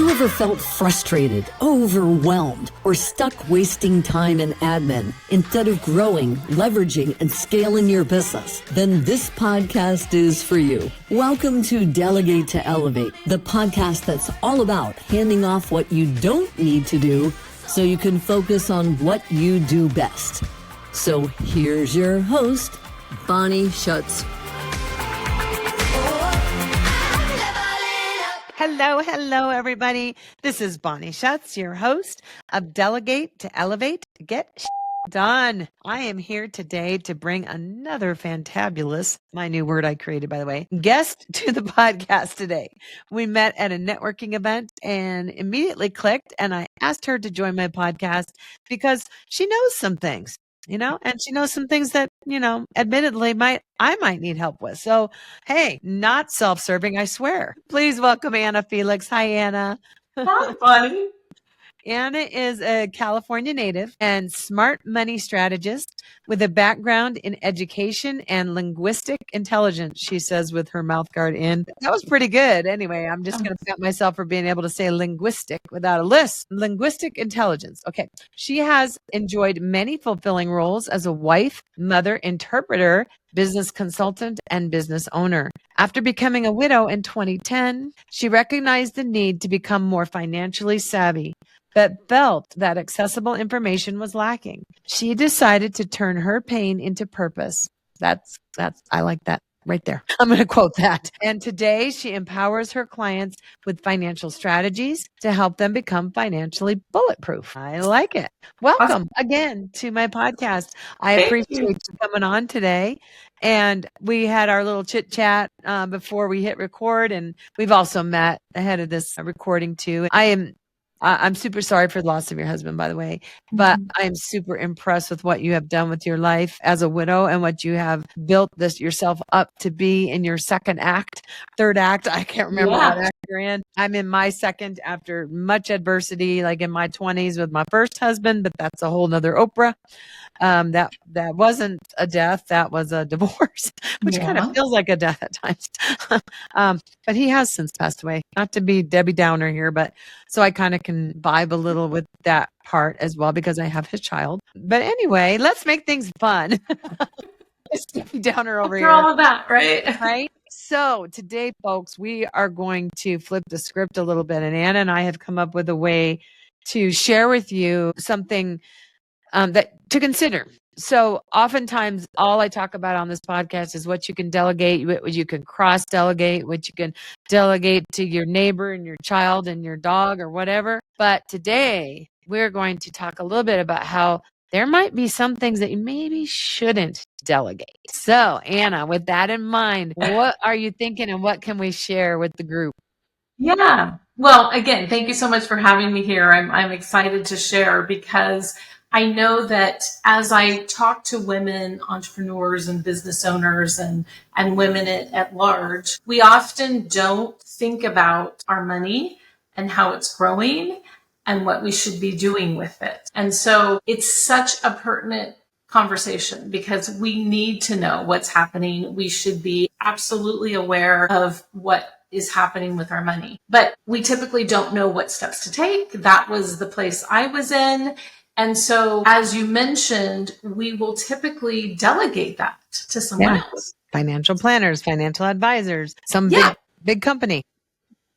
ever felt frustrated, overwhelmed, or stuck wasting time in admin instead of growing, leveraging, and scaling your business? Then this podcast is for you. Welcome to Delegate to Elevate, the podcast that's all about handing off what you don't need to do so you can focus on what you do best. So here's your host, Bonnie Schutz. Hello, everybody. This is Bonnie Schutz, your host of Delegate to Elevate, Get Done. I am here today to bring another fantabulous, my new word I created, by the way, guest to the podcast today. We met at a networking event and immediately clicked, and I asked her to join my podcast because she knows some things. And she knows some things that, admittedly I might need help with. So, hey, not self-serving, I swear. Please welcome Anna Felix. Hi, Anna. Hi, Bonnie. Anna is a California native and smart money strategist with a background in education and linguistic intelligence, she says with her mouth guard in. That was pretty good. Anyway, I'm just going to pat myself for being able to say linguistic without a list. Linguistic intelligence. Okay. She has enjoyed many fulfilling roles as a wife, mother, interpreter, business consultant, and business owner. After becoming a widow in 2010, she recognized the need to become more financially savvy, but felt that accessible information was lacking. She decided to turn her pain into purpose. I like that right there. I'm going to quote that. And today she empowers her clients with financial strategies to help them become financially bulletproof. I like it. Welcome again to my podcast. I appreciate you coming on today. And we had our little chit chat before we hit record, and we've also met ahead of this recording too. I'm super sorry for the loss of your husband, by the way, but I am super impressed with what you have done with your life as a widow and what you have built yourself up to be in your third act. I can't remember what act you're in. I'm in my second after much adversity, like in my 20s with my first husband, but that's a whole nother Oprah. That wasn't a death. That was a divorce, which kind of feels like a death at times. But he has since passed away. Not to be Debbie Downer here, but so I kind of can vibe a little with that part as well because I have his child. But anyway, let's make things fun. It's Debbie Downer over here. After all of that, right? Right? So today, folks, we are going to flip the script a little bit. And Anna and I have come up with a way to share with you something that to consider. So oftentimes all I talk about on this podcast is what you can delegate, what you can cross delegate, what you can delegate to your neighbor and your child and your dog or whatever. But today we're going to talk a little bit about how there might be some things that you maybe shouldn't delegate. So Anna, with that in mind, what are you thinking and what can we share with the group? Yeah. Well, again, thank you so much for having me here. I'm excited to share because I know that as I talk to women, entrepreneurs and business owners and women at large, we often don't think about our money and how it's growing and what we should be doing with it. And so it's such a pertinent conversation because we need to know what's happening. We should be absolutely aware of what is happening with our money, but we typically don't know what steps to take. That was the place I was in. And so, as you mentioned, we will typically delegate that to someone else. Financial planners, financial advisors, some big company.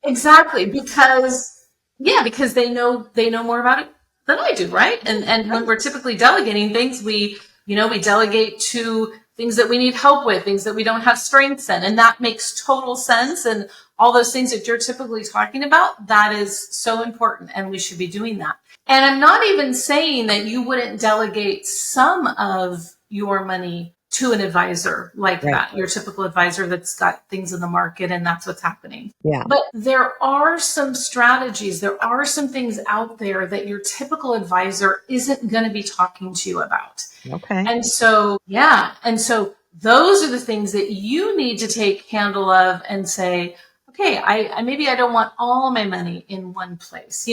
Exactly. Because they know more about it than I do, right? And when we're typically delegating things, we delegate to things that we need help with, things that we don't have strengths in. And that makes total sense. And all those things that you're typically talking about, that is so important. And we should be doing that. And I'm not even saying that you wouldn't delegate some of your money to an advisor like that, your typical advisor that's got things in the market and that's what's happening. Yeah. But there are some strategies, there are some things out there that your typical advisor isn't going to be talking to you about. Okay. And so those are the things that you need to take handle of and say, okay, I maybe I don't want all my money in one place.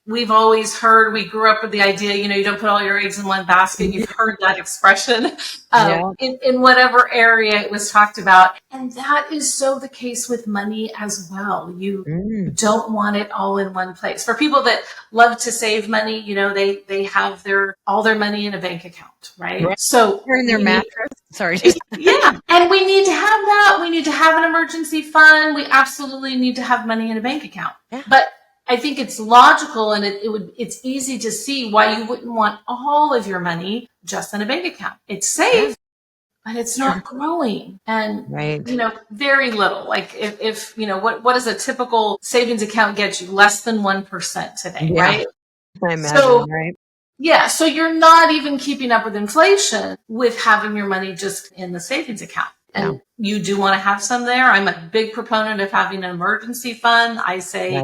we've always heard, we grew up with the idea, you don't put all your eggs in one basket. You've heard that expression in whatever area it was talked about. And that is so the case with money as well. You don't want it all in one place. For people that love to save money, they have all their money in a bank account, right? So or in their mattress. Sorry. Yeah. And we need to have that. We need to have an emergency fund. We absolutely need to have money in a bank account. Yeah. But I think it's logical and it's easy to see why you wouldn't want all of your money just in a bank account. It's safe, but it's not growing. And, very little. Like if what does a typical savings account get you? Less than 1% today, right? I imagine, right? Yeah. So you're not even keeping up with inflation with having your money just in the savings account. And you do want to have some there. I'm a big proponent of having an emergency fund. I say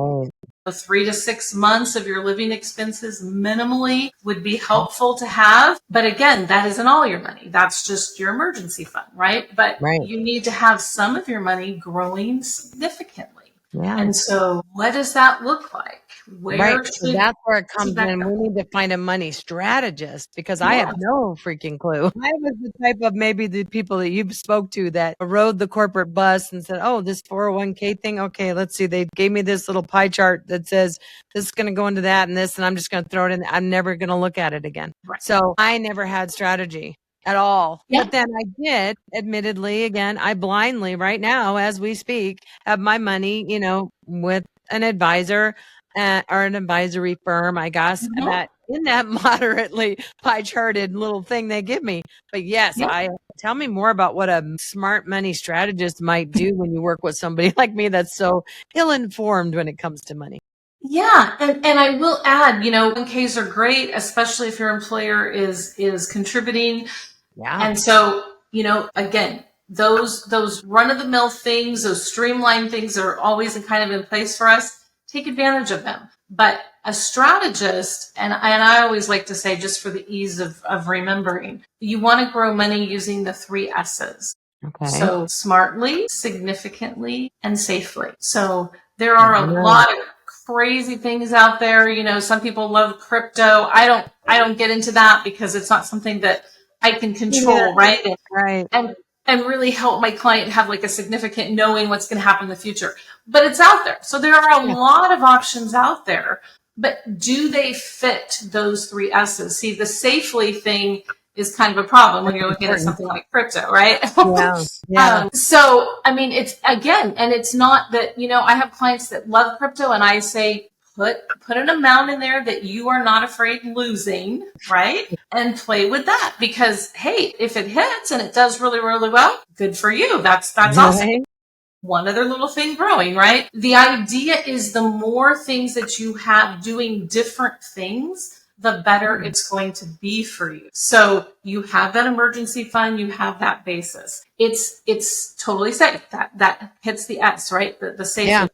3 to 6 months of your living expenses minimally would be helpful to have. But again, that isn't all your money. That's just your emergency fund, right? But you need to have some of your money growing significantly. Yeah. And so what does that look like? So that's where it comes in. We need to find a money strategist because I have no freaking clue. I was the type of maybe the people that you spoke to that rode the corporate bus and said, oh, this 401k thing. Okay, let's see. They gave me this little pie chart that says this is going to go into that and this, and I'm just going to throw it in. I'm never going to look at it again. Right. So I never had strategy at all. Yeah. But then I did, admittedly, again, I blindly right now, as we speak, have my money, with an advisor or an advisory firm, I guess, that in that moderately pie charted little thing they give me. But yes, tell me more about what a smart money strategist might do when you work with somebody like me that's so ill-informed when it comes to money. Yeah. And I will add, 1Ks are great, especially if your employer is contributing. Yeah. And so, again, those run-of-the-mill things, those streamlined things are always kind of in place for us. Take advantage of them. But a strategist, and I always like to say, just for the ease of remembering, you want to grow money using the 3 S's. Okay. So smartly, significantly, and safely. So there are a lot of crazy things out there. Some people love crypto. I don't get into that because it's not something that I can control, right? Right. And really help my client have like a significant knowing what's going to happen in the future. But it's out there. So there are a lot of options out there. But do they fit those 3 S's? See, the safely thing is kind of a problem when you're looking at something like crypto, right? Yeah. So, I mean, it's again, and it's not that, I have clients that love crypto and I say, put an amount in there that you are not afraid losing, right? And play with that because, hey, if it hits and it does really, really well, good for you. That's awesome. One other little thing growing, right? The idea is the more things that you have doing different things, the better it's going to be for you. So you have that emergency fund, you have that basis. It's totally safe. That hits the S, right? The safe. Yeah.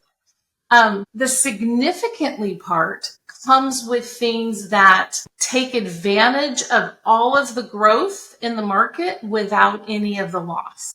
The significantly part comes with things that take advantage of all of the growth in the market without any of the loss.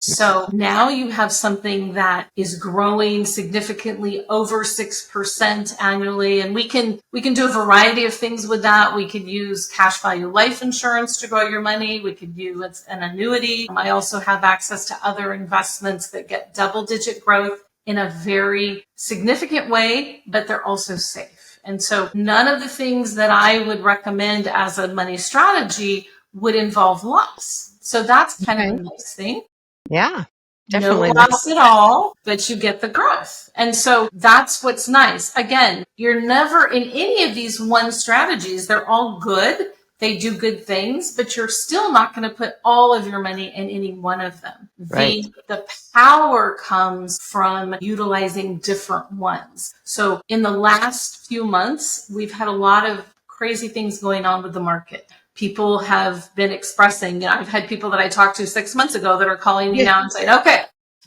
So now you have something that is growing significantly over 6% annually. And we can do a variety of things with that. We could use cash value life insurance to grow your money. We could use an annuity. I also have access to other investments that get double-digit growth in a very significant way, but they're also safe. And so none of the things that I would recommend as a money strategy would involve loss. So that's kind of a nice thing. Yeah, definitely. No loss at all, but you get the growth. And so that's what's nice. Again, you're never in any of these one strategies. They're all good. They do good things, but you're still not going to put all of your money in any one of them. Right. The power comes from utilizing different ones. So in the last few months, we've had a lot of crazy things going on with the market. People have been expressing, I've had people that I talked to 6 months ago that are calling me now and saying, okay,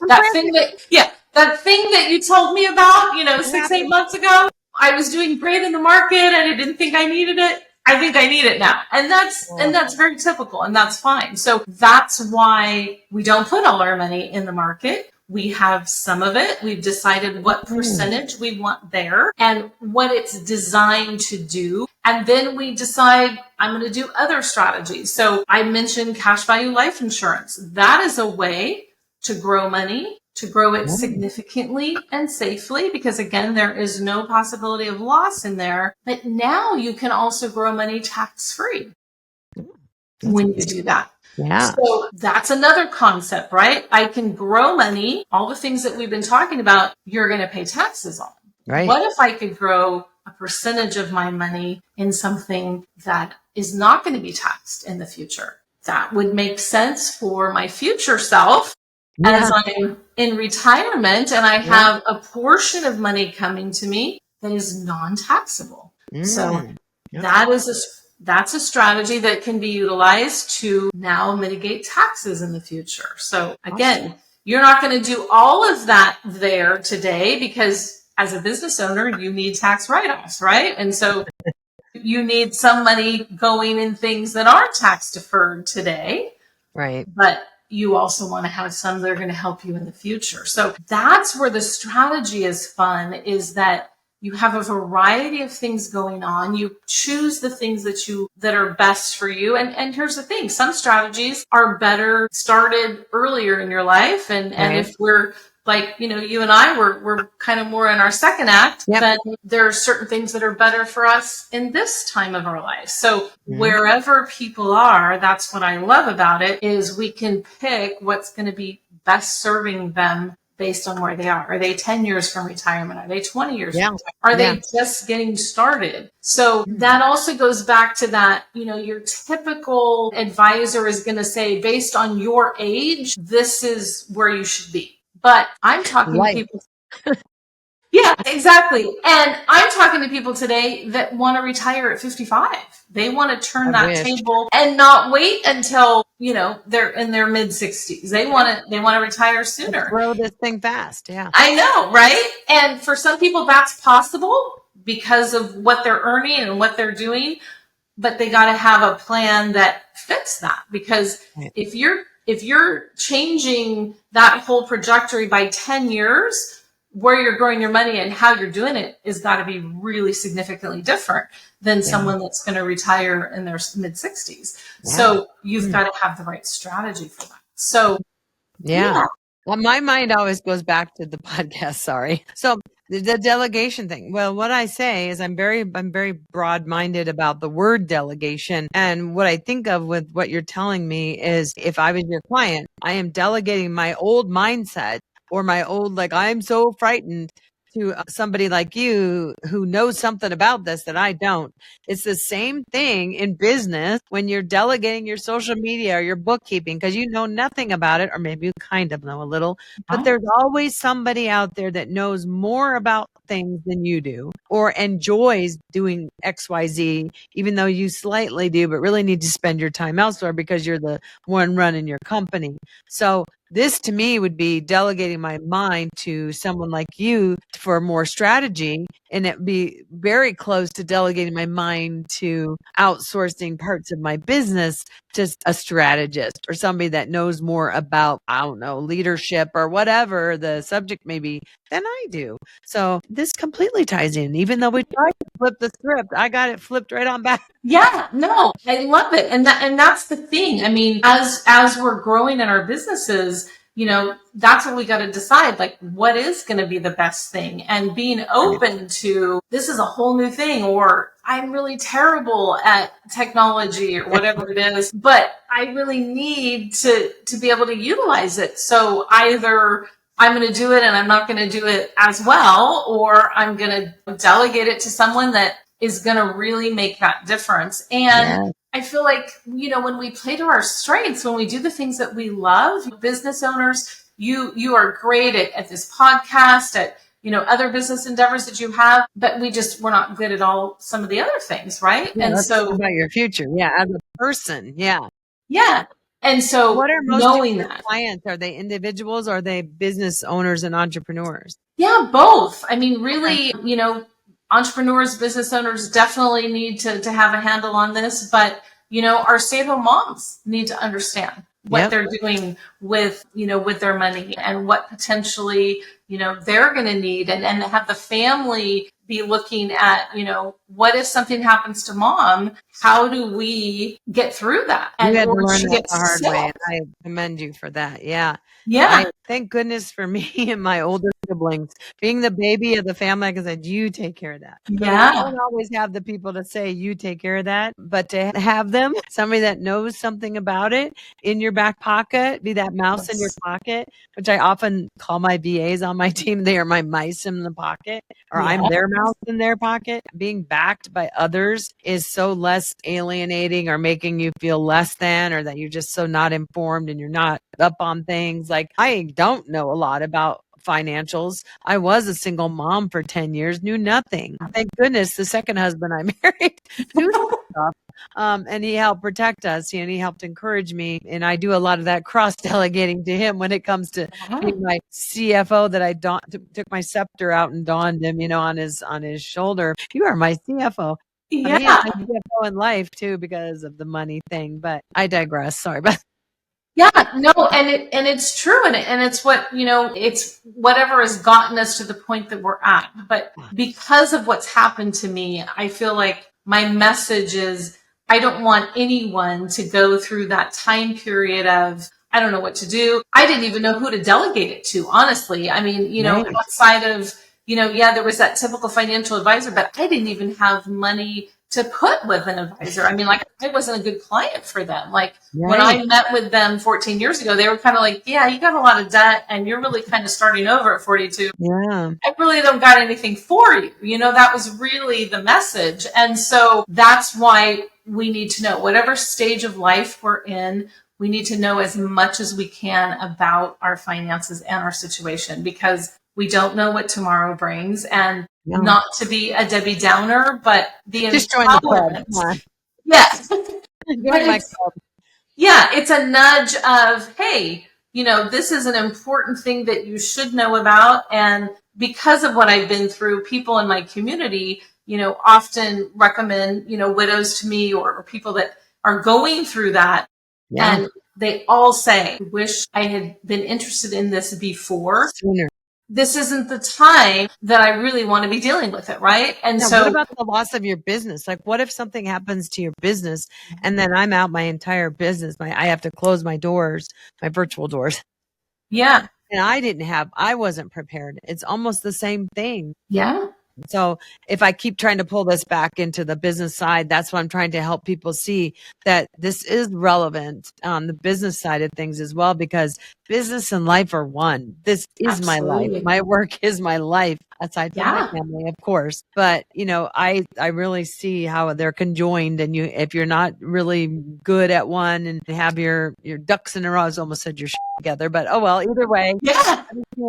that thing that you told me about, 6-8 months ago, I was doing great in the market and I didn't think I needed it. I think I need it now. And that's very typical and that's fine. So that's why we don't put all our money in the market. We have some of it. We've decided what percentage we want there and what it's designed to do. And then we decide I'm going to do other strategies. So I mentioned cash value life insurance. That is a way to grow money, to grow it significantly and safely, because again, there is no possibility of loss in there. But now you can also grow money tax-free when you do that. Yeah. So that's another concept, right? I can grow money, all the things that we've been talking about, you're going to pay taxes on. Right. What if I could grow a percentage of my money in something that is not going to be taxed in the future? That would make sense for my future self as I'm in retirement and I have a portion of money coming to me that is non-taxable. So that's a strategy that can be utilized to now mitigate taxes in the future. So again, you're not going to do all of that there today because as a business owner, you need tax write-offs, right? And so you need some money going in things that are tax deferred today. Right. But you also want to have some that are going to help you in the future. So that's where the strategy is fun, is that you have a variety of things going on. You choose the things that are best for you. And here's the thing. Some strategies are better started earlier in your life. And if we're like, you and I, we're kind of more in our second act, then there are certain things that are better for us in this time of our life. So wherever people are, that's what I love about it, is we can pick what's going to be best serving them based on where they are. Are they 10 years from retirement? Are they 20 years from retirement? Are they just getting started? So that also goes back to that, your typical advisor is going to say, based on your age, this is where you should be. But I'm talking to people. Yeah, exactly. And I'm talking to people today that want to retire at 55. They want to turn that table and not wait until, they're in their mid 60s. They want to retire sooner. Grow this thing fast. Yeah. I know, right? And for some people that's possible because of what they're earning and what they're doing, but they got to have a plan that fits that, because if you're changing that whole trajectory by 10 years, where you're growing your money and how you're doing it is got to be really significantly different than someone that's going to retire in their mid 60s. So you've got to have the right strategy for that. So well, my mind always goes back to the podcast. Sorry. So the delegation thing. Well, what I say is I'm very broad-minded about the word delegation. And what I think of with what you're telling me is, if I was your client, I am delegating my old mindset or my old, I'm so frightened, to somebody like you who knows something about this that I don't. It's the same thing in business when you're delegating your social media or your bookkeeping, because you know nothing about it, or maybe you kind of know a little, but there's always somebody out there that knows more about things than you do, or enjoys doing XYZ, even though you slightly do, but really need to spend your time elsewhere because you're the one running your company. So this to me would be delegating my mind to someone like you for more strategy, and it would be very close to delegating my mind to outsourcing parts of my business to a strategist or somebody that knows more about, leadership or whatever the subject may be than I do. So this completely ties in. Even though we tried to flip the script, I got it flipped right on back. Yeah, no, I love it. And that's the thing. I mean, as we're growing in our businesses, that's what we got to decide, what is going to be the best thing, and being open to, this is a whole new thing, or I'm really terrible at technology or whatever it is, but I really need to be able to utilize it. So either I'm going to do it and I'm not going to do it as well, or I'm going to delegate it to someone that is going to really make that difference. And I feel like, when we play to our strengths, when we do the things that we love, business owners, you are great at this podcast, at, other business endeavors that you have, but we're not good at all some of the other things, right? Yeah, and so about your future. Yeah. As a person. Yeah. Yeah. And so what are most knowing of your clients? Are they individuals or are they business owners and entrepreneurs? Yeah, both. I mean, really, entrepreneurs, business owners definitely need to have a handle on this, but, our stay-at-home moms need to understand what they're doing with, with their money and what potentially, they're going to need, and have the family be looking at, what if something happens to mom? How do we get through that? You And had to or learn she that gets the hard sick. way, and I commend you for that. Yeah. Yeah. Thank goodness for me and my older siblings. Being the baby of the family, like I said, you take care of that. But we Yeah. don't always have the people to say, you take care of that. But to have them, somebody that knows something about it in your back pocket, be that mouse in your pocket, which I often call my VAs on my team. They are my mice in the pocket, or I'm their mouse in their pocket. Being backed by others is so less alienating or making you feel less than, or that you're just so not informed and you're not up on things. Like, I don't know a lot about financials. I was a single mom for 10 years, knew nothing. Thank goodness the second husband I married knew stuff. And he helped protect us, and he helped encourage me. And I do a lot of that cross delegating to him when it comes to being my CFO, that I took my scepter out and donned him, on his shoulder. You are my CFO. He is my CFO in life too, because of the money thing. But I digress. Sorry about that. Yeah, no, and it's true, and it's what, it's whatever has gotten us to the point that we're at. But because of what's happened to me, I feel like my message is, I don't want anyone to go through that time period of, I don't know what to do. I didn't even know who to delegate it to, honestly. I mean, outside of, there was that typical financial advisor, but I didn't even have money to put with an advisor. I mean, like, I wasn't a good client for them. Like, when I met with them 14 years ago, they were kind of like, yeah, you got a lot of debt and you're really kind of starting over at 42. Yeah. I really don't got anything for you. That was really the message. And so that's why we need to know, whatever stage of life we're in, we need to know as much as we can about our finances and our situation, because we don't know what tomorrow brings. And not to be a Debbie Downer, but the just join the club. Yes. Yeah, it's a nudge of, hey, this is an important thing that you should know about. And because of what I've been through, people in my community, often recommend, widows to me, or people that are going through that. Yeah. And they all say, wish I had been interested in this before. Sooner. This isn't the time that I really want to be dealing with it, right? And now, so what about the loss of your business? Like, what if something happens to your business and then I'm out my entire business? I have to close my doors, my virtual doors. Yeah. And I wasn't prepared. It's almost the same thing. Yeah. So if I keep trying to pull this back into the business side, that's what I'm trying to help people see, that this is relevant on the business side of things as well, because business and life are one. This is my life. My work is my life, aside from my family, of course. But, I really see how they're conjoined, and if you're not really good at one and have your ducks in a row, I almost said your together, but oh well, either way. Yeah.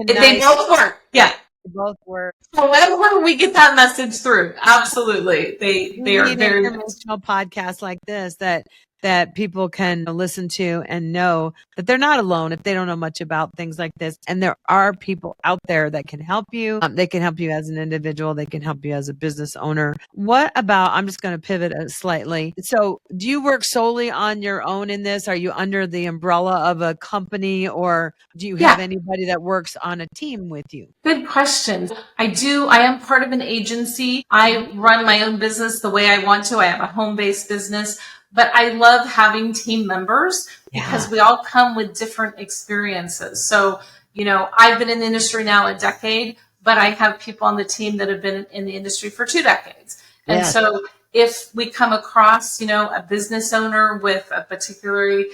They both work. Yeah. Both work. However we get that message through, absolutely. They are very informational podcasts like this that people can listen to and know that they're not alone if they don't know much about things like this. And there are people out there that can help you. They can help you as an individual. They can help you as a business owner. What about, I'm just going to pivot slightly. So do you work solely on your own in this? Are you under the umbrella of a company, or do you have anybody that works on a team with you? Good question. I do. I am part of an agency. I run my own business the way I want to. I have a home-based business. But I love having team members because we all come with different experiences. So, I've been in the industry now a decade, but I have people on the team that have been in the industry for 2 decades. And so if we come across, a business owner with a particularly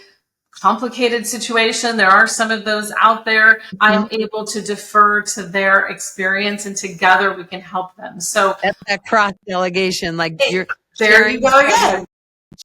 complicated situation, there are some of those out there, I'm able to defer to their experience, and together we can help them. So that's that cross delegation, like there you go again.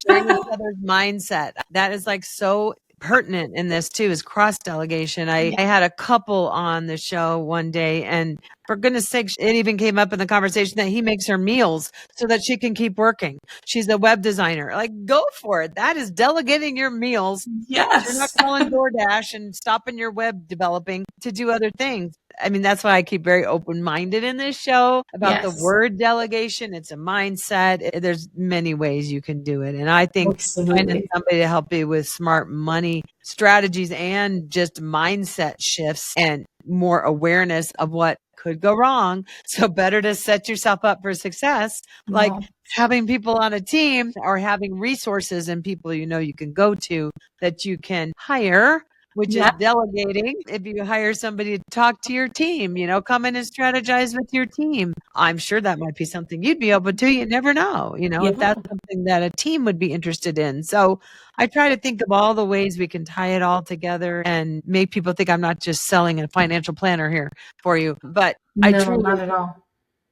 Sharing each other's mindset. That is like so pertinent in this too, is cross delegation. I had a couple on the show one day, and for goodness sake, it even came up in the conversation that he makes her meals so that she can keep working. She's a web designer. Like, go for it. That is delegating your meals. Yes. You're not calling DoorDash and stopping your web developing to do other things. I mean, that's why I keep very open-minded in this show about the Yes. word delegation. It's a mindset. There's many ways you can do it. And I think finding Absolutely. somebody to help you with smart money strategies and just mindset shifts and more awareness of what could go wrong. So better to set yourself up for success, like Yeah. having people on a team or having resources and people you can go to that you can hire, which is Yeah. delegating. If you hire somebody to talk to your team, come in and strategize with your team. I'm sure that might be something you'd be open to. You never know, if Yeah. that's something that a team would be interested in. So I try to think of all the ways we can tie it all together and make people think I'm not just selling a financial planner here for you, but No, not at all.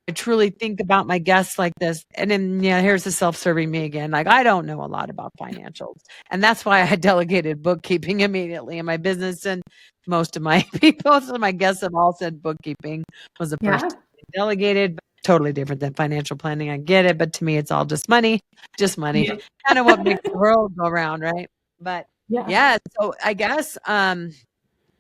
I truly think about my guests like this. And then, here's the self-serving me again. Like, I don't know a lot about financials. And that's why I delegated bookkeeping immediately in my business. And most of my people, so my guests have all said bookkeeping was the first Yeah. thing I delegated. Totally different than financial planning. I get it. But to me, it's all just money, Yeah. kind of what makes the world go around. Right. But Yeah. yeah, so I guess,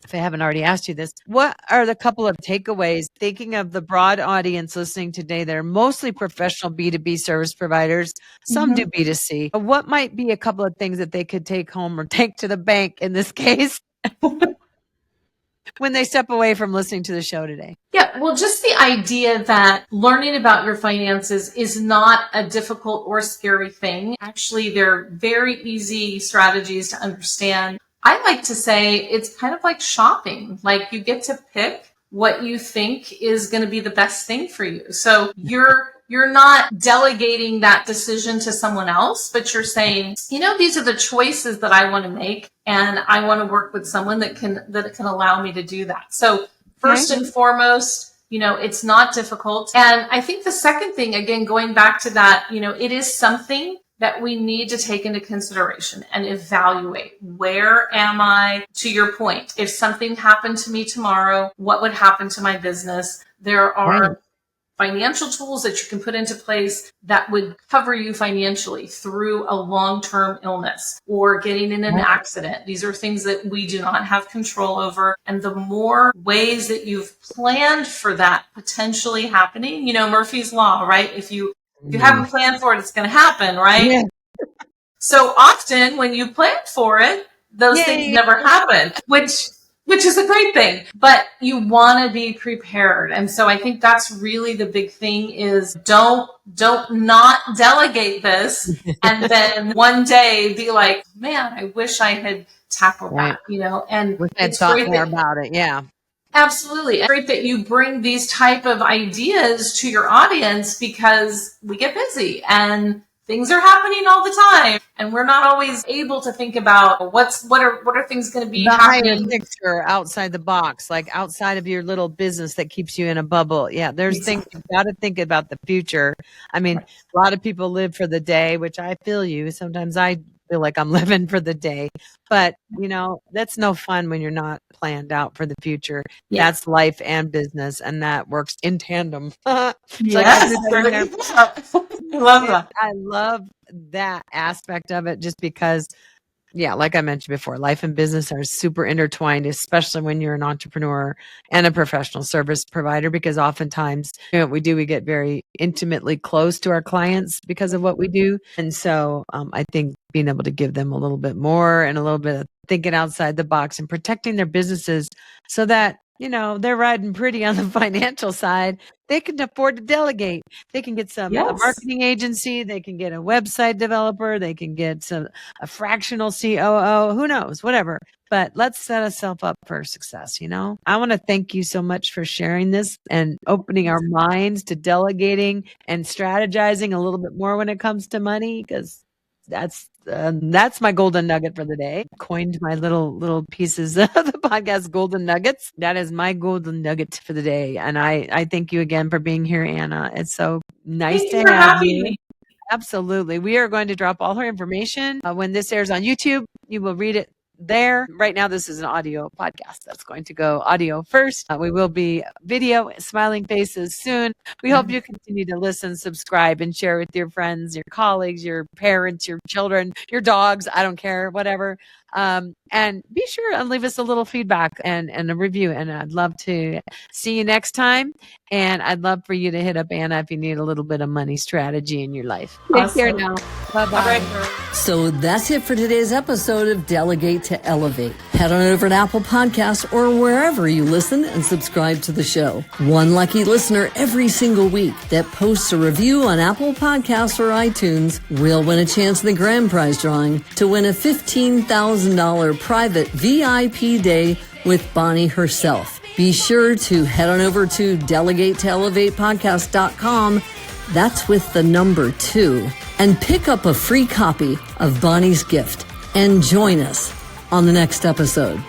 if I haven't already asked you this, what are the couple of takeaways thinking of the broad audience listening today that are mostly professional B2B service providers? Some do B2C. But what might be a couple of things that they could take home or take to the bank in this case when they step away from listening to the show today? Yeah, well, just the idea that learning about your finances is not a difficult or scary thing. Actually, they're very easy strategies to understand. I like to say it's kind of like shopping. Like you get to pick what you think is going to be the best thing for you. So you're not delegating that decision to someone else, but you're saying, these are the choices that I want to make, and I want to work with someone that can allow me to do that. So first and foremost, it's not difficult. And I think the second thing, again, going back to that, it is something that we need to take into consideration and evaluate. Where am I? To your point, if something happened to me tomorrow, what would happen to my business? There are financial tools that you can put into place that would cover you financially through a long-term illness or getting in an accident. These are things that we do not have control over. And the more ways that you've planned for that potentially happening, Murphy's Law, right? If you haven't planned for it, it's going to happen, right? Yeah. So often when you plan for it, those things never happen, which is a great thing, but you want to be prepared. And so I think that's really the big thing is don't not delegate this and then one day be like, man, I wish I had tackled that, and it's thought more about it. Yeah. Absolutely. It's great that you bring these type of ideas to your audience because we get busy and things are happening all the time, and we're not always able to think about what are things going to be the happening. higher picture outside the box, like outside of your little business that keeps you in a bubble. Yeah, there's things you've got to think about the future. I mean, a lot of people live for the day, which I feel you. Sometimes I feel like I'm living for the day, but that's no fun when you're not planned out for the future. Yeah. That's life and business, and that works in tandem. Yes, I love that. I love that aspect of it just because, like I mentioned before, life and business are super intertwined, especially when you're an entrepreneur and a professional service provider, because oftentimes what we do, we get very intimately close to our clients because of what we do. And so I think being able to give them a little bit more and a little bit of thinking outside the box and protecting their businesses so that they're riding pretty on the financial side. They can afford to delegate. They can get a marketing agency. They can get a website developer. They can get a fractional COO. Who knows? Whatever. But let's set ourselves up for success. I want to thank you so much for sharing this and opening our minds to delegating and strategizing a little bit more when it comes to money, because that's my golden nugget for the day. Coined my little pieces of the podcast, golden nuggets. That is my golden nugget for the day. And I thank you again for being here, Anna. It's so nice to have you. Absolutely. We are going to drop all her information when this airs on YouTube. You will read it there. Right now, this is an audio podcast that's going to go audio first. We will be video, smiling faces soon. We hope you continue to listen, subscribe, and share with your friends, your colleagues, your parents, your children, your dogs. I don't care, whatever. And be sure and leave us a little feedback and a review. And I'd love to see you next time. And I'd love for you to hit up Anna if you need a little bit of money strategy in your life. Take care now. Bye-bye. All right. So that's it for today's episode of Delegate to Elevate. Head on over to Apple Podcasts or wherever you listen and subscribe to the show. One lucky listener every single week that posts a review on Apple Podcasts or iTunes will win a chance in the grand prize drawing to win a $15,000 private VIP day with Bonnie herself. Be sure to head on over to delegatetoelevatepodcast.com. That's with the number 2. And pick up a free copy of Bonnie's gift and join us on the next episode.